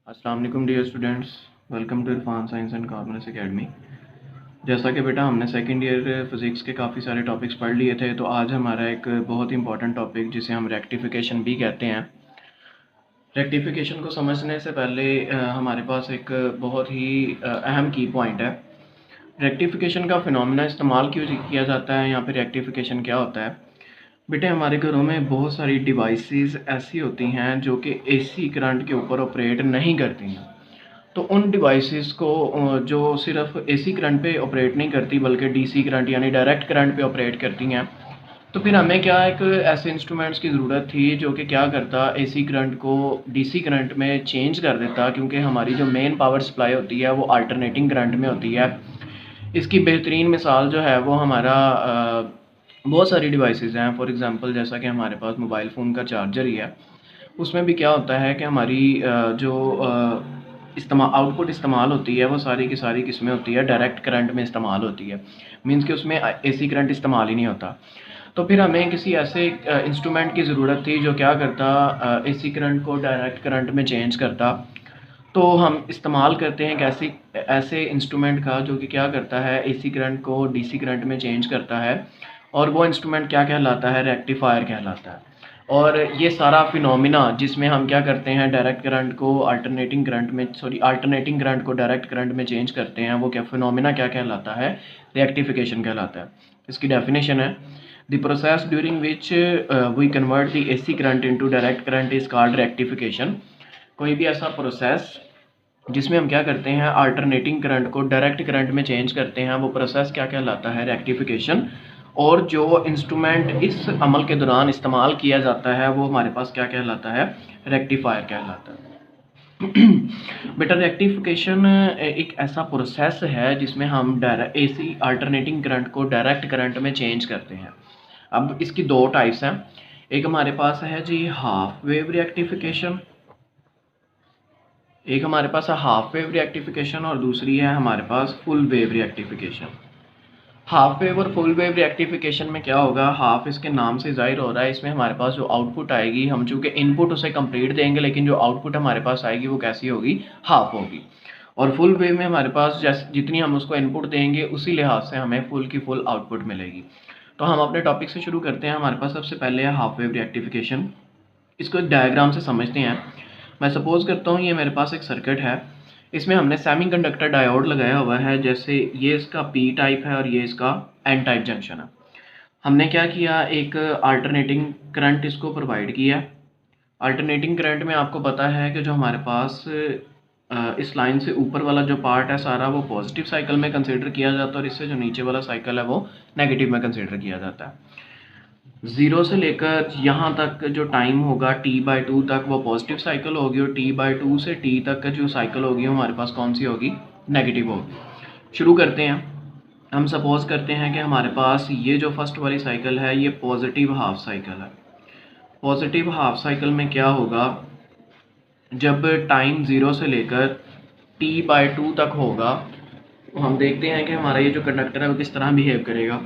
अस्सलाम वालेकुम dear students, welcome to Irfan science and commerce academy. जैसा कि बेटा हमने सेकंड ईयर फिज़िक्स के काफ़ी सारे टॉपिक्स पढ़ लिए थे, तो आज हमारा एक बहुत इंपॉर्टेंट टॉपिक जिसे हम रेक्टिफिकेशन भी कहते हैं। रेक्टिफिकेशन को समझने से पहले हमारे पास एक बहुत ही अहम की पॉइंट है। रेक्टिफिकेशन का फिनोमेना इस्तेमाल क्यों किया जाता है, या फिर रेक्टिफिकेशन क्या होता है। बेटे हमारे घरों में बहुत सारी डिवाइसेस ऐसी होती हैं जो कि एसी करंट के ऊपर ऑपरेट नहीं करती हैं। तो उन डिवाइसेस को जो सिर्फ एसी करंट पे ऑपरेट नहीं करती बल्कि डीसी करंट यानी डायरेक्ट करंट पे ऑपरेट करती हैं, तो फिर हमें क्या एक ऐसे इंस्ट्रूमेंट्स की ज़रूरत थी जो कि क्या करता, एसी करंट को डीसी करंट में चेंज कर देता, क्योंकि हमारी जो मेन पावर सप्लाई होती है वो अल्टरनेटिंग करंट में होती है। इसकी बेहतरीन मिसाल जो है वो हमारा बहुत सारी डिवाइसेस हैं। फॉर एग्ज़ाम्पल जैसा कि हमारे पास मोबाइल फ़ोन का चार्जर ही है, उसमें भी क्या होता है कि हमारी जो आउटपुट इस्तेमाल होती है वो सारी की सारी किस्में होती है डायरेक्ट करंट में इस्तेमाल होती है। मींस कि उसमें एसी करंट इस्तेमाल ही नहीं होता। तो फिर हमें किसी ऐसे इंस्ट्रूमेंट की ज़रूरत थी जो क्या करता, एसी करंट को डायरेक्ट करंट में चेंज करता। तो हम इस्तेमाल करते हैं कैसे ऐसे इंस्ट्रूमेंट का जो कि क्या करता है, एसी करंट को डीसी करंट में चेंज करता है, और वो इंस्ट्रूमेंट क्या कहलाता है, रेक्टिफायर कहलाता है। और ये सारा फिनोमिना जिसमें हम क्या करते हैं, डायरेक्ट करंट को अल्टरनेटिंग करंट को डायरेक्ट करंट में चेंज करते हैं, वो क्या फिनोमिना क्या कहलाता है, रेक्टिफिकेशन कहलाता है। इसकी डेफिनेशन है, the process during which we convert the AC current into direct current is called rectification. कोई भी ऐसा प्रोसेस जिसमें हम क्या करते हैं, अल्टरनेटिंग करंट को डायरेक्ट करंट में चेंज करते हैं, वो प्रोसेस क्या कहलाता है, रेक्टिफिकेशन। और जो इंस्ट्रूमेंट इस अमल के दौरान इस्तेमाल किया जाता है वो हमारे पास क्या कहलाता है, रेक्टिफायर कहलाता है। बेटा रेक्टिफिकेशन एक ऐसा प्रोसेस है जिसमें हम डायरेक्ट एसी अल्टरनेटिंग करंट को डायरेक्ट करंट में चेंज करते हैं। अब इसकी दो टाइप्स हैं। एक हमारे पास है जी हाफ वेव रेक्टिफिकेशन, एक हमारे पास है हाफ वेव रेक्टिफिकेशन, और दूसरी है हमारे पास full wave rectification. Half wave और फुल वेव रेक्टिफिकेशन में क्या होगा, हाफ इसके नाम से जाहिर हो रहा है, इसमें हमारे पास जो आउटपुट आएगी, हम चूँकि इनपुट उसे कंप्लीट देंगे लेकिन जो आउटपुट हमारे पास आएगी वो कैसी होगी, हाफ होगी। और फुल वेव में हमारे पास जैसे जितनी हम उसको इनपुट देंगे उसी लिहाज से हमें फुल की फुल आउटपुट मिलेगी। तो हम अपने टॉपिक से शुरू करते हैं। हमारे पास सबसे पहले है हाफ वेव रेक्टिफिकेशन। इसको एक डायग्राम से समझते हैं। मैं सपोज़ करता हूँ ये मेरे पास एक सर्किट है, इसमें हमने सेमीकंडक्टर डायोड लगाया हुआ है। जैसे ये इसका पी टाइप है और ये इसका एन टाइप जंक्शन है। हमने क्या किया, एक अल्टरनेटिंग करंट इसको प्रोवाइड किया। अल्टरनेटिंग करंट में आपको पता है कि जो हमारे पास इस लाइन से ऊपर वाला जो पार्ट है सारा वो पॉजिटिव साइकिल में कंसिडर किया जाता है, और इससे जो नीचे वाला साइकिल है वो नेगेटिव में कंसिडर किया जाता है। 0 से लेकर यहाँ तक जो टाइम होगा t/2 तक वो पॉजिटिव साइकिल होगी, और t/2 से t तक का जो साइकिल होगी हमारे पास कौन सी होगी, नेगेटिव होगी। शुरू करते हैं। हम सपोज़ करते हैं कि हमारे पास ये जो फर्स्ट वाली साइकिल है ये पॉजिटिव हाफ साइकिल है। पॉजिटिव हाफ साइकिल में क्या होगा, जब टाइम 0 से लेकर t/2 तक होगा तो हम देखते हैं कि हमारा ये जो कंडक्टर है वो किस तरह बिहेव करेगा।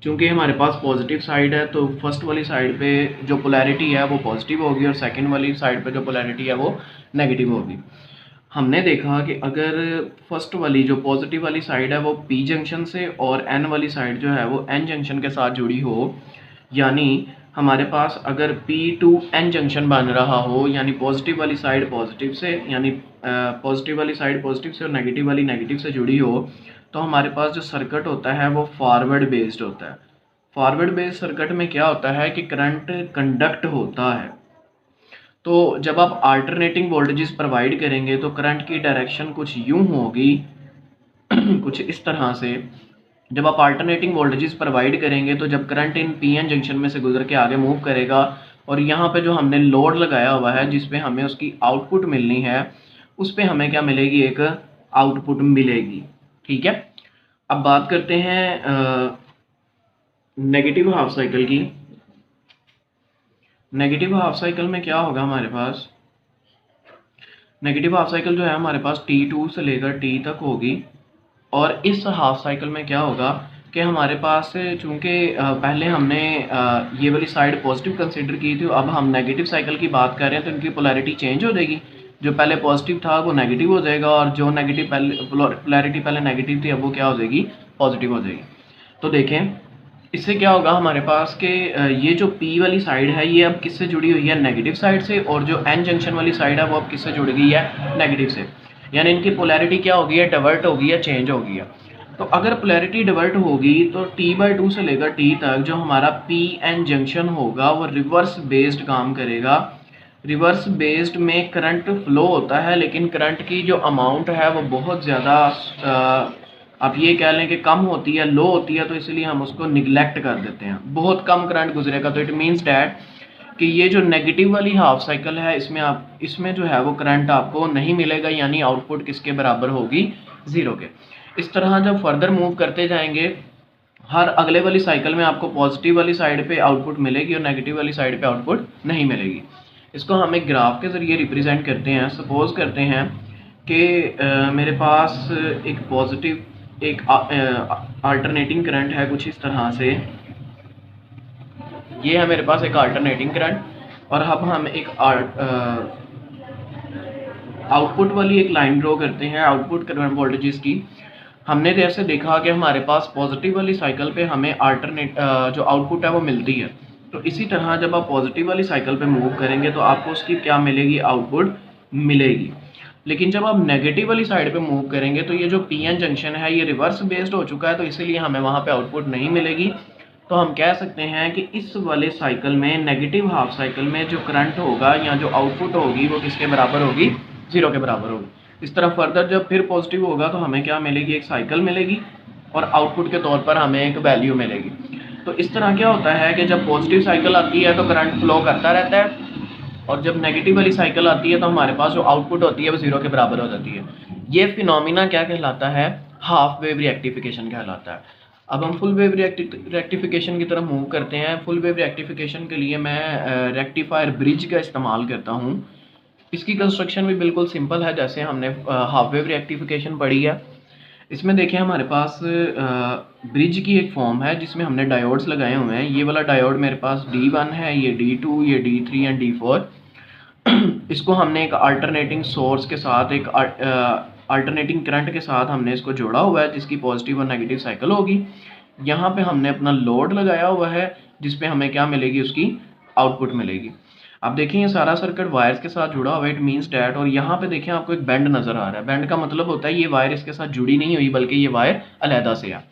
चूँकि हमारे पास पॉजिटिव साइड है तो फर्स्ट वाली साइड पे जो पोलैरिटी है वो पॉजिटिव होगी, और सेकंड वाली साइड पे जो पोलैरिटी है वो नेगेटिव होगी। हमने देखा कि अगर फर्स्ट वाली जो पॉजिटिव वाली साइड है वो पी जंक्शन से और एन वाली साइड जो है वो एन जंक्शन के साथ जुड़ी हो, यानी हमारे पास अगर पी टू एन जंक्शन बन रहा हो, यानी पॉजिटिव वाली साइड पॉजिटिव से, यानी पॉजिटिव वाली साइड पॉजिटिव से और नेगेटिव वाली नेगेटिव से जुड़ी हो, तो हमारे पास जो सर्किट होता है वो फॉरवर्ड बेस्ड होता है। फॉरवर्ड बेस्ड सर्किट में क्या होता है कि करंट कंडक्ट होता है। तो जब आप अल्टरनेटिंग वोल्टेजेस प्रोवाइड करेंगे तो करंट की डायरेक्शन कुछ यूं होगी कुछ इस तरह से। जब आप अल्टरनेटिंग वोल्टेजेस प्रोवाइड करेंगे तो जब करंट इन पीएन जंक्शन में से गुजर के आगे मूव करेगा, और यहाँ पे जो हमने लोड लगाया हुआ है जिस पे हमें उसकी आउटपुट मिलनी है, उस पे हमें क्या मिलेगी, एक आउटपुट मिलेगी। ठीक है। अब बात करते हैं नेगेटिव हाफ साइकिल की। नेगेटिव हाफ साइकिल में क्या होगा, हमारे पास नेगेटिव हाफ साइकिल जो है हमारे पास T2 से लेकर T तक होगी। और इस हाफ साइकिल में क्या होगा कि हमारे पास चूँकि पहले हमने ये वाली साइड पॉजिटिव कंसीडर की थी, अब हम नेगेटिव साइकिल की बात कर रहे हैं तो इनकी पोलैरिटी चेंज हो जाएगी। जो पहले पॉजिटिव था वो नेगेटिव हो जाएगा, और जो नेगेटिव पहले पोलैरिटी पहले नेगेटिव थी अब वो क्या हो जाएगी, पॉजिटिव हो जाएगी। तो देखें इससे क्या होगा हमारे पास कि ये जो P वाली साइड है ये अब किससे जुड़ी हुई है, नेगेटिव साइड से, और जो N जंक्शन वाली साइड है वो अब किससे जुड़ गई है, नेगेटिव से। यानी इनकी पोलैरिटी क्या होगी है, डिवर्ट होगी है, चेंज होगी है। तो अगर पोलैरिटी डिवर्ट होगी तो T/2 से लेकर T तक जो हमारा PN जंक्शन होगा वो रिवर्स बेस्ड काम करेगा। रिवर्स बेस्ड में करंट फ्लो होता है, लेकिन करंट की जो अमाउंट है वो बहुत ज़्यादा आप ये कह लें कि कम होती है, लो होती है, तो इसलिए हम उसको निगलेक्ट कर देते हैं, बहुत कम करंट गुजरेगा। तो इट मीन्स डैट कि ये जो नेगेटिव वाली हाफ साइकिल है इसमें जो है वो करंट आपको नहीं मिलेगा, यानी आउटपुट किसके बराबर होगी, ज़ीरो के। इस तरह जब फर्दर मूव करते जाएंगे हर अगले वाली साइकिल में आपको पॉजिटिव वाली साइड पे आउटपुट मिलेगी और नेगेटिव वाली साइड पे आउटपुट नहीं मिलेगी। इसको हम एक ग्राफ के ज़रिए रिप्रेजेंट करते हैं। सपोज़ करते हैं कि मेरे पास एक पॉजिटिव एक अल्टरनेटिंग करंट है कुछ इस तरह से, ये है मेरे पास एक अल्टरनेटिंग करंट, और अब हम एक आउटपुट वाली एक लाइन ड्रॉ करते हैं आउटपुट करंट वोल्टेजेस की। हमने जैसे देखा कि हमारे पास पॉजिटिव वाली साइकिल पे हमें जो आउटपुट है वो मिलती है, तो इसी तरह जब आप पॉजिटिव वाली साइकिल पे मूव करेंगे तो आपको उसकी क्या मिलेगी, आउटपुट मिलेगी। लेकिन जब आप नेगेटिव वाली साइड पे मूव करेंगे तो ये जो PN जंक्शन है ये रिवर्स बेस्ड हो चुका है, तो इसीलिए हमें वहाँ पे आउटपुट नहीं मिलेगी। तो हम कह सकते हैं कि इस वाले साइकिल में, नेगेटिव हाफ साइकिल में जो करंट होगा या जो आउटपुट होगी वो किसके बराबर होगी, ज़ीरो के बराबर होगी। इस तरह फर्दर जब फिर पॉजिटिव होगा तो हमें क्या मिलेगी, एक साइकिल मिलेगी और आउटपुट के तौर पर हमें एक वैल्यू मिलेगी। तो इस तरह क्या होता है कि जब पॉजिटिव साइकिल आती है तो करंट फ्लो करता रहता है, और जब नेगेटिव वाली साइकिल आती है तो हमारे पास जो आउटपुट होती है वो ज़ीरो के बराबर हो जाती है। ये फिनोमिना क्या कहलाता है, हाफ वेव रिएक्टिफिकेशन कहलाता है। अब हम फुल वेव रेक्टिफिकेशन की तरफ मूव करते हैं। फुल वेव रेक्टिफिकेशन के लिए मैं रेक्टिफायर ब्रिज का इस्तेमाल करता हूँ। इसकी कंस्ट्रक्शन भी बिल्कुल सिंपल है, जैसे हमने हाफ वेव रेक्टिफिकेशन पढ़ी है। इसमें देखें हमारे पास ब्रिज की एक फॉर्म है जिसमें हमने डायोड्स लगाए हुए हैं। ये वाला डायोड मेरे पास D1 है, ये D2, ये D3 एंड D4। इसको हमने एक अल्टरनेटिंग सोर्स के साथ, एक अल्टरनेटिंग करंट के साथ हमने इसको जोड़ा हुआ है जिसकी पॉजिटिव और नेगेटिव साइकिल होगी। यहाँ पे हमने अपना लोड लगाया हुआ है जिस पे हमें क्या मिलेगी, उसकी आउटपुट मिलेगी। अब देखें ये सारा सर्किट वायर्स के साथ जुड़ा हुआ है, इट मीन्स डैट। और यहाँ पे देखें आपको एक बैंड नज़र आ रहा है। बैंड का मतलब होता है ये वायर इसके साथ जुड़ी नहीं हुई बल्कि ये वायर अलहदा से है।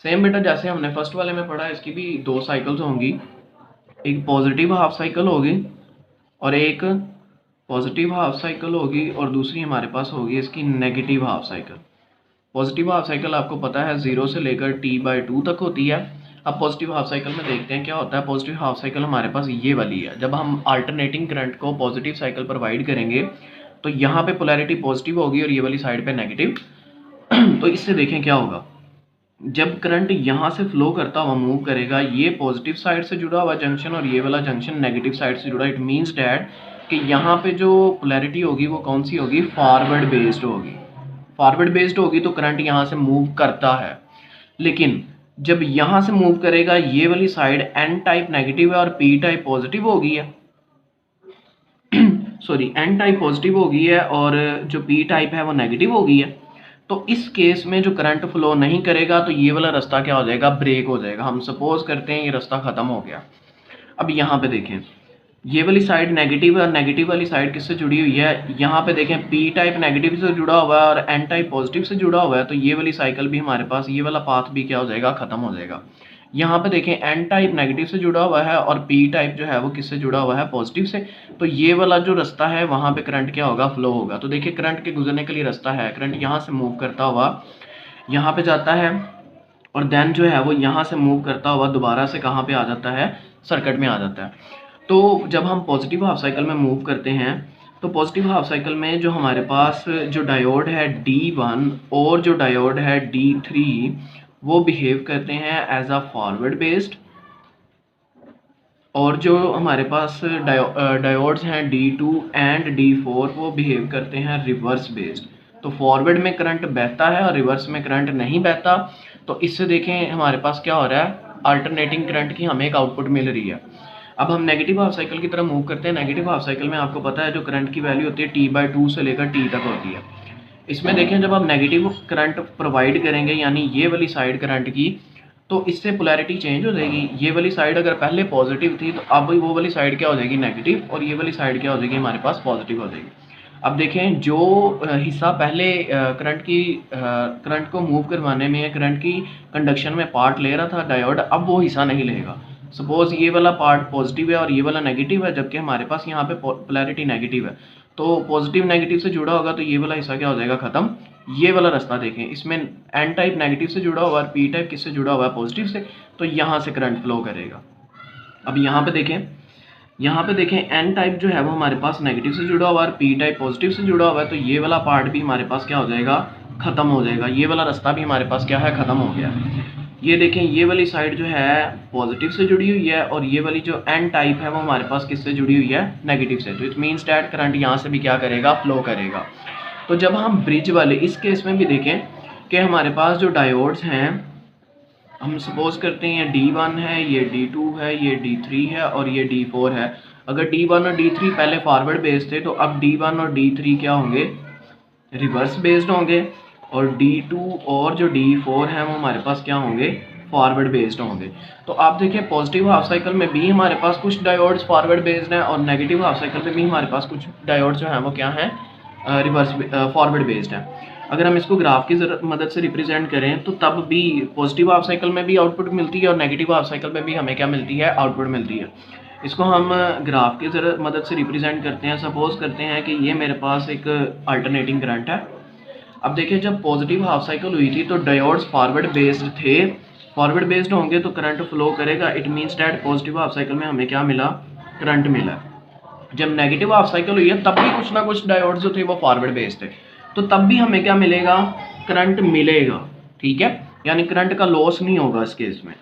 सेम बेटा जैसे हमने फर्स्ट वाले में पढ़ा, इसकी भी दो साइकिल्स होंगी, एक पॉजिटिव हाफ साइकिल होगी और एक पॉजिटिव हाफ साइकिल होगी, और दूसरी हमारे पास होगी इसकी negative half cycle. Positive half cycle आपको पता है 0 से लेकर T/2 तक होती है। अब पॉजिटिव हाफ साइकिल में देखते हैं क्या होता है। पॉजिटिव हाफ साइकिल हमारे पास ये वाली है। जब हम अल्टरनेटिंग करंट को पॉजिटिव साइकिल प्रोवाइड करेंगे तो यहाँ पे पोलैरिटी पॉजिटिव होगी और ये वाली साइड पे नेगेटिव। तो इससे देखें क्या होगा, जब करंट यहाँ से फ्लो करता हुआ मूव करेगा, ये पॉजिटिव साइड से जुड़ा हुआ जंक्शन और ये वाला जंक्शन नेगेटिव साइड से जुड़ा। इट मीन्स डैट कि यहाँ पे जो पोलैरिटी होगी वो कौन सी होगी, फॉरवर्ड बेस्ड होगी। फॉरवर्ड बेस्ड होगी तो करंट यहाँ से मूव करता है, लेकिन जब यहाँ से मूव करेगा ये वाली साइड N टाइप नेगेटिव है और P टाइप पॉजिटिव हो गई है। सॉरी, N टाइप पॉजिटिव हो गई है और जो P टाइप है वो नेगेटिव हो गई है। तो इस केस में जो करंट फ्लो नहीं करेगा तो ये वाला रास्ता क्या हो जाएगा, ब्रेक हो जाएगा। हम सपोज करते हैं ये रास्ता ख़त्म हो गया। अब यहाँ पे देखें ये वाली साइड नेगेटिव है और नेगेटिव वाली साइड किससे जुड़ी हुई है, यहाँ पे देखें P टाइप नेगेटिव से जुड़ा हुआ है और N टाइप पॉजिटिव से जुड़ा हुआ है। तो ये वाली साइकिल भी हमारे पास, ये वाला पाथ भी क्या हो जाएगा, ख़त्म हो जाएगा। यहाँ पे देखें N टाइप नेगेटिव से जुड़ा हुआ है और P टाइप जो है वो किससे जुड़ा हुआ है, पॉजिटिव से। तो ये वाला जो रास्ता है वहाँ पे करंट क्या होगा, फ्लो होगा। तो देखिए करंट के गुजरने के लिए रास्ता है, करंट यहाँ से मूव करता हुआ यहाँ पे जाता है और देन जो है वो यहाँ से मूव करता हुआ दोबारा से कहाँ पे आ जाता है, सर्किट में आ जाता है। तो जब हम पॉजिटिव हाफ साइकिल में मूव करते हैं तो पॉजिटिव हाफ साइकिल में जो हमारे पास जो डायोड है D1 और जो डायोड है D3 वो बिहेव करते हैं एज अ फॉरवर्ड बेस्ड, और जो हमारे पास डायोड्स हैं D2 एंड D4 वो बिहेव करते हैं रिवर्स बेस्ड। तो फॉरवर्ड में करंट बहता है और रिवर्स में करंट नहीं बहता। तो इससे देखें हमारे पास क्या हो रहा है, अल्टरनेटिंग करंट की हमें एक आउटपुट मिल रही है। अब हम नेगेटिव हाफ साइकिल की तरफ मूव करते हैं। नेगेटिव हाफ साइकिल में आपको पता है जो करंट की वैल्यू होती है T/2 से लेकर T तक होती है। इसमें देखें जब आप नेगेटिव करंट प्रोवाइड करेंगे यानी ये वाली साइड करंट की, तो इससे पोलैरिटी चेंज हो जाएगी। ये वाली साइड अगर पहले पॉजिटिव थी तो अब वो वाली साइड क्या हो जाएगी, नेगेटिव, और ये वाली साइड क्या हो जाएगी, हमारे पास पॉजिटिव हो जाएगी। अब देखें जो हिस्सा पहले करंट को मूव करवाने में या करंट की कंडक्शन में पार्ट ले रहा था डायोड, अब वो हिस्सा नहीं लेगा। सपोज ये वाला पार्ट पॉजिटिव है और ये वाला नेगेटिव है, जबकि हमारे पास यहाँ पे पोलैरिटी नेगेटिव है, तो पॉजिटिव नेगेटिव से जुड़ा होगा तो ये वाला हिस्सा क्या हो जाएगा, खत्म। ये वाला रास्ता देखें, इसमें एन टाइप नेगेटिव से जुड़ा हुआ है, पी टाइप किससे जुड़ा हुआ है, पॉजिटिव से, तो यहाँ से करंट फ्लो करेगा। अब यहाँ पे देखें एन टाइप जो है वो हमारे पास नेगेटिव से जुड़ा हुआ है, पी टाइप पॉजिटिव से जुड़ा हुआ है, तो ये वाला पार्ट भी हमारे पास क्या हो जाएगा, खत्म हो जाएगा। ये वाला रास्ता भी हमारे पास क्या है, खत्म हो गया। ये देखें ये वाली साइड जो है पॉजिटिव से जुड़ी हुई है और ये वाली जो एन टाइप है वो हमारे पास किससे जुड़ी हुई है, नेगेटिव से। तो इट मीन्स डैट करंट यहाँ से भी क्या करेगा, फ्लो करेगा। तो जब हम ब्रिज वाले इस केस में भी देखें कि हमारे पास जो डायोड्स हैं, हम सपोज करते हैं ये D1 है, ये D2 है, ये D3 है और ये D4 है। अगर D1 और D3 पहले फॉरवर्ड बेस्ड थे तो अब D1 और D3 क्या होंगे, रिवर्स बेस्ड होंगे, और D2 और जो D4 है वो हमारे पास क्या होंगे, फॉरवर्ड बेस्ड होंगे। तो आप देखिए पॉजिटिव हाफ साइकिल में भी हमारे पास कुछ डायोड्स फॉरवर्ड बेस्ड हैं और नेगेटिव हाफ साइकिल में भी हमारे पास कुछ डायोड्स जो हैं वो क्या हैं, रिवर्स फॉरवर्ड बेस्ड हैं। अगर हम इसको ग्राफ की मदद से रिप्रेजेंट करें तो तब भी पॉजिटिव हाफ साइकिल में भी आउटपुट मिलती है और नेगेटिव हाफ साइकिल में भी हमें क्या मिलती है, आउटपुट मिलती है। इसको हम ग्राफ की मदद से रिप्रेजेंट करते हैं। सपोज करते हैं कि ये मेरे पास एक अल्टरनेटिंग करंट है। अब देखिए जब पॉजिटिव हाफ साइकिल हुई थी तो डायोड्स फॉरवर्ड बेस्ड थे, फॉरवर्ड बेस्ड होंगे तो करंट फ्लो करेगा। It means that positive half cycle में हमें क्या मिला, करंट मिला। जब नेगेटिव हाफ साइकिल हुई है तब भी कुछ ना कुछ डायोड्स जो थे वो फॉरवर्ड बेस्ड थे, तो तब भी हमें क्या मिलेगा, करंट मिलेगा। ठीक है, यानी करंट का लॉस नहीं होगा इस केस में।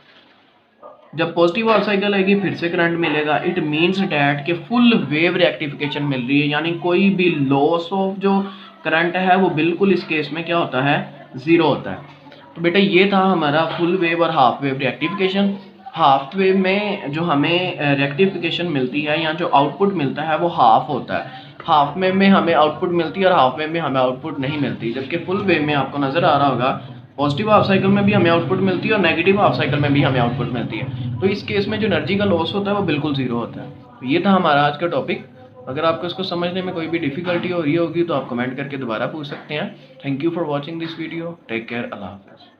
जब पॉजिटिव हाफ साइकिल आएगी फिर से करंट मिलेगा। इट मीन्स डैट कि फुल वेव रेक्टिफिकेशन मिल रही है, यानी कोई भी लॉस ऑफ जो करंट है वो बिल्कुल इस केस में क्या होता है, ज़ीरो होता है। तो बेटा ये था हमारा फुल वेव और half wave rectification. Half wave में जो हमें रेक्टिफिकेशन मिलती है या जो आउटपुट मिलता है वो हाफ होता है। हाफ वेव में हमें आउटपुट मिलती है और हाफ वेव में हमें आउटपुट नहीं मिलती, जबकि फुल वेव में आपको नज़र आ रहा होगा पॉजिटिव हाफ साइकिल में भी हमें आउटपुट मिलती है और नेगेटिव हाफ साइकिल में भी हमें आउटपुट मिलती है। तो इस केस में जो एनर्जी का लॉस होता है वो बिल्कुल ज़ीरो होता है। तो ये था हमारा आज का टॉपिक। अगर आपको इसको समझने में कोई भी डिफ़िकल्टी हो रही होगी तो आप कमेंट करके दोबारा पूछ सकते हैं। Thank you for watching this video. Take care. अल्लाह हाफ़िज़।